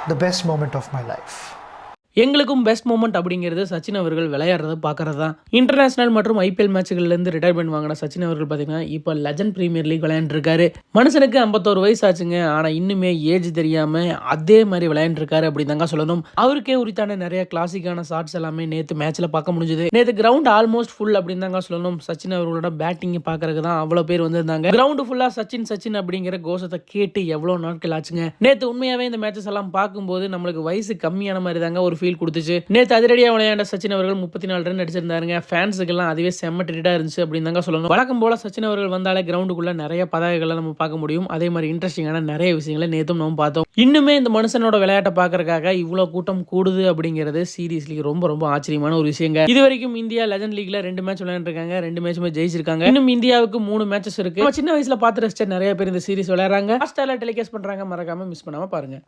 the best moment of my life. எங்களுக்கும் best moment அப்படிங்கிறது சச்சின் அவர்கள் விளையாடுறத பார்க்கறது தான். இன்டர்நேஷனல் மற்றும் ஐபிஎல் மேட்ச்கள்லேருந்து ரிட்டையர்மெண்ட் வாங்கின சச்சின் அவர்கள் பார்த்தீங்கன்னா இப்போ லெஜண்ட் பிரீமியர் லீக் விளையாண்டுருக்காரு. மனுஷனுக்கு 51 வயசு ஆச்சுங்க. ஆனால் இன்னுமே ஏஜ் தெரியாமல் அதே மாதிரி விளையாண்டுருக்காரு அப்படின்னு தாங்க சொல்லணும். அவருக்கே உரித்தான நிறைய கிளாசிக்கான ஷாட்ஸ் எல்லாமே நேற்று மேட்ச்சில் பார்க்க முடிஞ்சுது. நேற்று கிரவுண்ட் ஆல்மோஸ்ட் ஃபுல் அப்படின்னு தாங்க சொல்லணும். சச்சின் அவர்களோட பேட்டிங்கை பார்க்கறதுக்கு தான் அவ்வளோ பேர் வந்திருந்தாங்க. கிரவுண்டு ஃபுல்லாக சச்சின் சச்சின் அப்படிங்கிற கோஷத்தை கேட்டு எவ்வளோ நாட்கள் ஆச்சுங்க. நேற்று உண்மையாகவே இந்த மேட்சஸ் எல்லாம் பார்க்கும்போது நம்மளுக்கு வயசு கம்மியான மாதிரி தாங்க ஒரு ஃபீல் கொடுத்துச்சு. நேற்று அதிரடியாக விளையாண்ட சச்சின் அவர்கள் 34 ரன் அடிச்சிருந்தாருங்க. ஃபேன்ஸுக்கெல்லாம் அதுவே செம்ம ட்ரீட்டாக இருந்துச்சு அப்படின்னு தாங்க சொல்லணும். வழக்கம் போல சச்சின் அவர்கள் வந்தாலே கிரவுண்டுக்குள்ள நிறைய பதாகைகளை நம்ம பார்க்க முடியும். அதே மாதிரி இன்ட்ரெஸ்டிங்கான நிறைய விஷயங்களை நேற்றும் நம்ம பார்த்தோம். இன்னுமே இந்த மனுஷனோட விளையாட்டை பார்க்கறதுக்காக இவ்வளோ கூட்டம் கூடுது அப்படிங்கிறது சீரியஸ்லி ரொம்ப ரொம்ப ஆச்சரியமான ஒரு விஷயங்க. இது வரைக்கும் இந்தியா லெஜண்ட் லீக்ல 2 மேட்ச் விளையாண்டுருக்காங்க. 2 மேட்சுமே ஜெயிச்சிருக்காங்க. இன்னும் இந்தியாவுக்கு 3 மேட்சஸ் இருக்கு. சின்ன வயசுல பார்த்து ரசிச்ச நிறைய பேர் இந்த சீரிஸ் விளையாடுறாங்க. ஹாட்ஸ்டார்ல டெலிகாஸ்ட் பண்றாங்க. மறக்காம மிஸ் பண்ணாம பாருங்க.